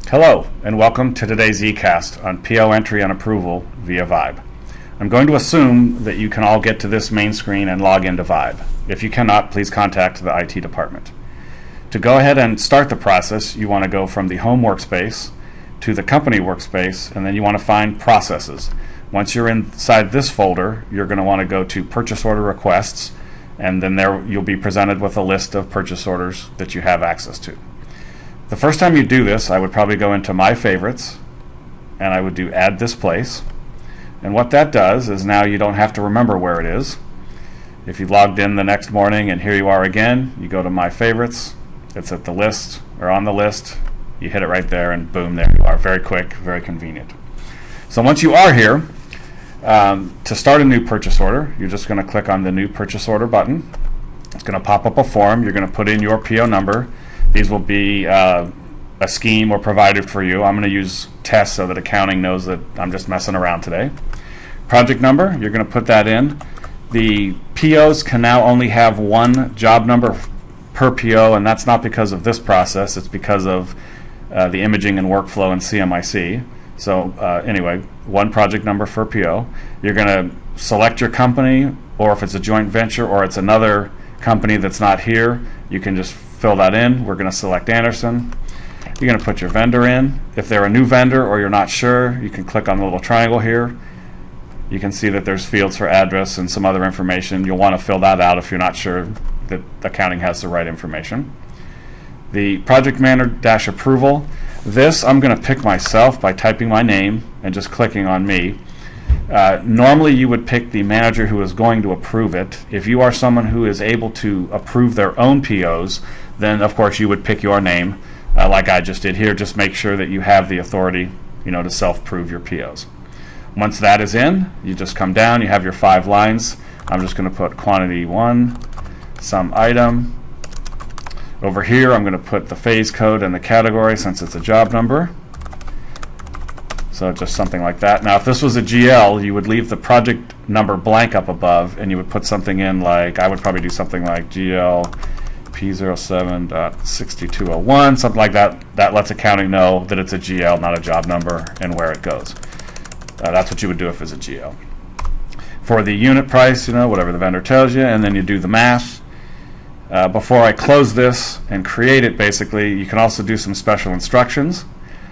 Hello, and welcome to today's eCast on PO entry and approval via Vibe. I'm going to assume that you can all get to this main screen and log into Vibe. If you cannot, please contact the IT department. To go ahead and start the process, you want to go from the home workspace to the company workspace, and then you want to find processes. Once you're inside this folder, you're going to want to go to purchase order requests, and then there you'll be presented with a list of purchase orders that you have access to. The first time you do this, I would probably go into My Favorites, and I would do Add This Place. And what that does is now you don't have to remember where it is. If you logged in the next morning and here you are again, you go to My Favorites, it's at the list, or on the list, you hit it right there, and boom, there you are. Very quick, very convenient. So once you are here, to start a new purchase order, you're just going to click on the New Purchase Order button. It's going to pop up a form. You're going to put in your PO number. These will be a scheme or provided for you. I'm going to use test so that accounting knows that I'm just messing around today. Project number, you're going to put that in. The POs can now only have one job number per PO, and that's not because of this process. It's because of the imaging and workflow in CMIC. So anyway, one project number for PO. You're going to select your company, or if it's a joint venture or it's another company that's not here, you can just fill that in. We're going to select Anderson. You're going to put your vendor in. If they're a new vendor or you're not sure, you can click on the little triangle here. You can see that there's fields for address and some other information. You'll want to fill that out if you're not sure that accounting has the right information. The project manager approval. This I'm going to pick myself by typing my name and just clicking on me. Normally you would pick the manager who is going to approve it. If you are someone who is able to approve their own POs, then of course you would pick your name like I just did here. Just make sure that you have the authority, to self-prove your POs. Once that is in, you just come down, you have your 5 lines. I'm just going to put quantity 1, some item. Over here I'm going to put the phase code and the category since it's a job number. So just something like that. Now if this was a GL, you would leave the project number blank up above and you would put something in like, I would probably do something like GL P07.6201, something like that. That lets accounting know that it's a GL, not a job number, and where it goes. That's what you would do if it's a GL. For the unit price, whatever the vendor tells you, and then you do the math. Before I close this and create it, basically, you can also do some special instructions.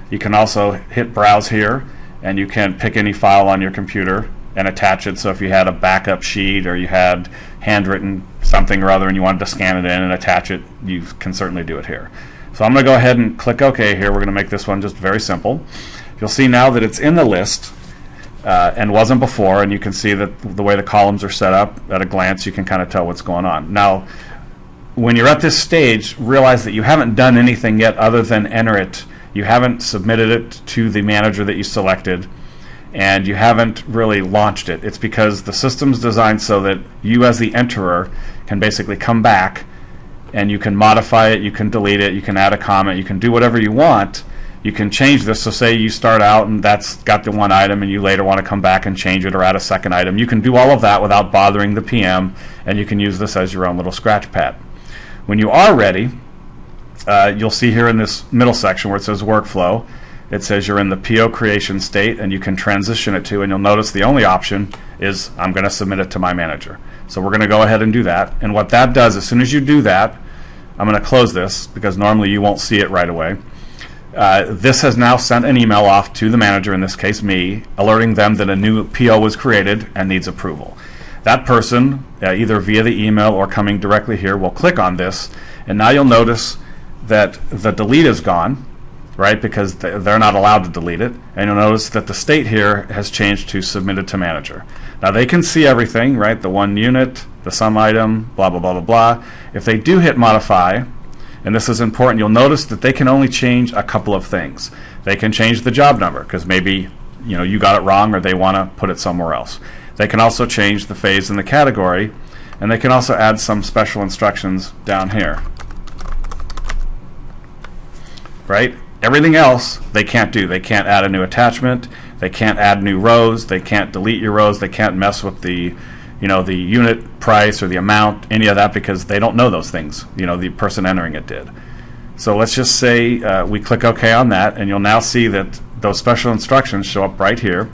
You can also hit Browse here, and you can pick any file on your computer and attach it. So if you had a backup sheet or you had handwritten something or other and you wanted to scan it in and attach it, you can certainly do it here. So I'm going to go ahead and click OK here. We're going to make this one just very simple. You'll see now that it's in the list and wasn't before, and you can see that the way the columns are set up, at a glance you can kind of tell what's going on. Now, when you're at this stage, realize that you haven't done anything yet other than enter it. You haven't submitted it to the manager that you selected, and you haven't really launched it. It's because the system's designed so that you as the enterer can basically come back and you can modify it, you can delete it, you can add a comment, you can do whatever you want. You can change this. So say you start out and that's got the one item and you later want to come back and change it or add a second item. You can do all of that without bothering the PM, and you can use this as your own little scratch pad. When you are ready, you'll see here in this middle section where it says workflow, it says you're in the PO creation state and you can transition it to, and you'll notice the only option is I'm going to submit it to my manager. So we're going to go ahead and do that. And what that does, as soon as you do that, I'm going to close this because normally you won't see it right away. This has now sent an email off to the manager, in this case me, alerting them that a new PO was created and needs approval. That person, either via the email or coming directly here, will click on this, and now you'll notice that the delete is gone, right, because they're not allowed to delete it, and you'll notice that the state here has changed to submitted to manager. Now they can see everything, right, the one unit, the sum item, blah, blah, blah, blah, blah. If they do hit modify, and this is important, you'll notice that they can only change a couple of things. They can change the job number because maybe you got it wrong or they want to put it somewhere else. They can also change the phase and the category, and they can also add some special instructions down here. Right? Everything else they can't do. They can't add a new attachment, they can't add new rows, they can't delete your rows, they can't mess with the the unit price or the amount, any of that, because they don't know those things. The person entering it did. So let's just say we click OK on that, and you'll now see that those special instructions show up right here.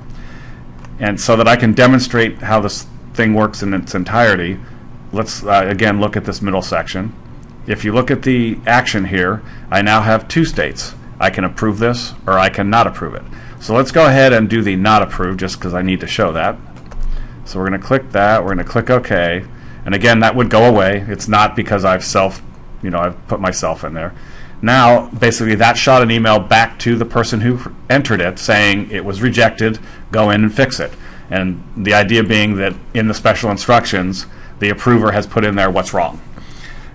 And so that I can demonstrate how this thing works in its entirety, let's again look at this middle section. If you look at the action here, I now have two states. I can approve this or I can not approve it. So let's go ahead and do the not approve, just because I need to show that. So we're going to click that, we're going to click OK, and again that would go away. It's not because I've put myself in there. Now basically that shot an email back to the person who entered it saying it was rejected, go in and fix it. And the idea being that in the special instructions the approver has put in there what's wrong.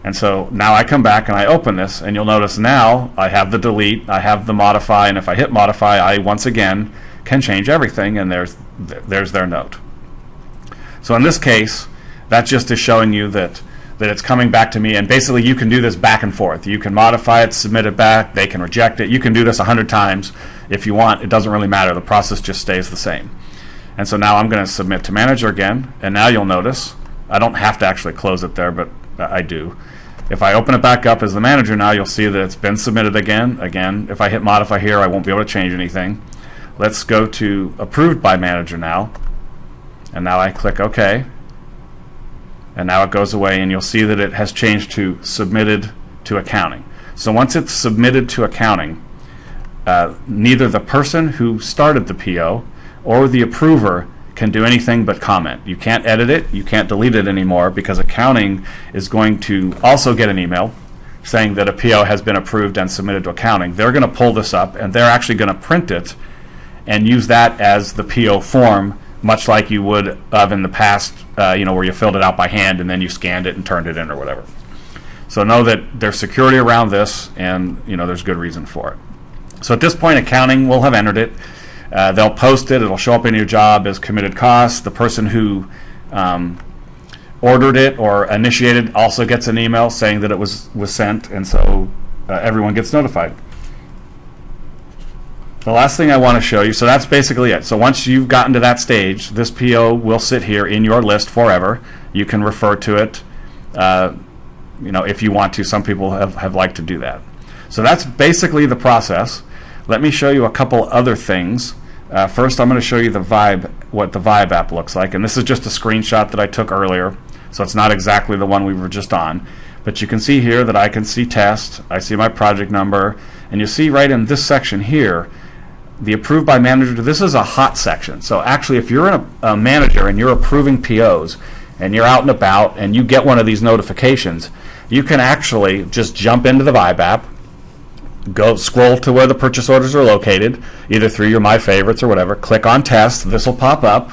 And so now I come back and I open this, and you'll notice now I have the delete, I have the modify, and if I hit modify, I once again can change everything, and there's their note. So in this case, that just is showing you that it's coming back to me, and basically you can do this back and forth. You can modify it, submit it back, they can reject it. You can do this 100 times if you want. It doesn't really matter. The process just stays the same. And so now I'm going to submit to manager again, and now you'll notice I don't have to actually close it there, but I do. If I open it back up as the manager now, you'll see that it's been submitted again. Again, if I hit modify here, I won't be able to change anything. Let's go to approved by manager now, and now I click OK, and now it goes away, and you'll see that it has changed to submitted to accounting. So once it's submitted to accounting, neither the person who started the PO or the approver can do anything but comment. You can't edit it, you can't delete it anymore, because accounting is going to also get an email saying that a PO has been approved and submitted to accounting. They're going to pull this up, and they're actually going to print it and use that as the PO form, much like you would have in the past, where you filled it out by hand and then you scanned it and turned it in or whatever. So know that there's security around this, and there's good reason for it. So at this point, accounting will have entered it. They'll post it. It'll show up in your job as committed costs. The person who ordered it or initiated also gets an email saying that it was sent, and so everyone gets notified. The last thing I want to show you, so that's basically it. So once you've gotten to that stage, this PO will sit here in your list forever. You can refer to it, if you want to. Some people have liked to do that. So that's basically the process. Let me show you a couple other things. First, I'm going to show you what the Vibe app looks like, and this is just a screenshot that I took earlier, so it's not exactly the one we were just on. But you can see here that I can see test, I see my project number, and you see right in this section here, the approved by manager. This is a hot section. So actually, if you're a manager and you're approving POs, and you're out and about, and you get one of these notifications, you can actually just jump into the Vibe app, go scroll to where the purchase orders are located, either through your My Favorites or whatever, click on test, this will pop up,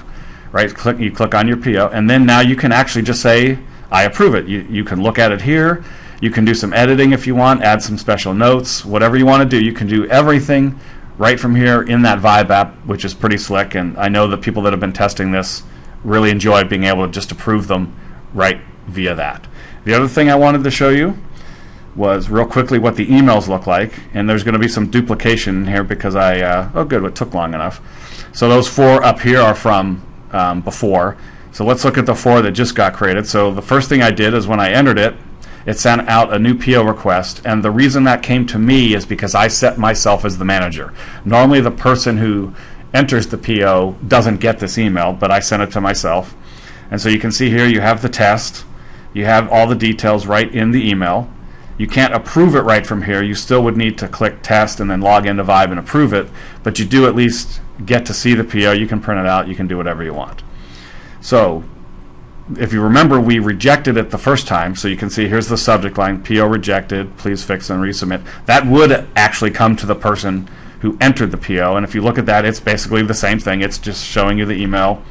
right? You click on your PO, and then now you can actually just say, I approve it. You can look at it here, you can do some editing if you want, add some special notes, whatever you want to do. You can do everything right from here in that Vibe app, which is pretty slick, and I know the people that have been testing this really enjoy being able to just approve them right via that. The other thing I wanted to show you was real quickly what the emails look like, and there's going to be some duplication in here because it took long enough. So those 4 up here are from before. So let's look at the 4 that just got created. So the first thing I did is when I entered it, it sent out a new PO request, and the reason that came to me is because I set myself as the manager. Normally the person who enters the PO doesn't get this email, but I sent it to myself. And so you can see here you have the test, you have all the details right in the email. You can't approve it right from here. You still would need to click test and then log into Vibe and approve it, but you do at least get to see the PO. You can print it out, you can do whatever you want. So if you remember, we rejected it the first time, so you can see here's the subject line, PO rejected, please fix and resubmit. That would actually come to the person who entered the PO, and if you look at that, it's basically the same thing. It's just showing you the email.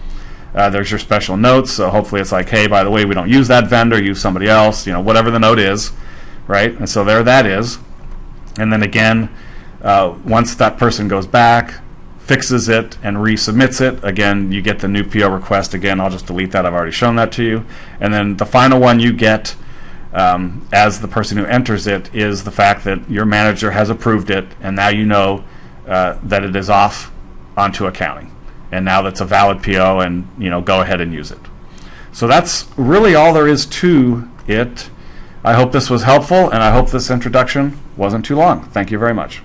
There's your special notes, so hopefully it's like, hey, by the way, we don't use that vendor, use somebody else, whatever the note is, right? And so there that is. And then again, once that person goes back, fixes it, and resubmits it, again, you get the new PO request. Again, I'll just delete that. I've already shown that to you. And then the final one you get as the person who enters it is the fact that your manager has approved it, and now you know that it is off onto accounting. And now that's a valid PO, and go ahead and use it. So that's really all there is to it. I hope this was helpful, and I hope this introduction wasn't too long. Thank you very much.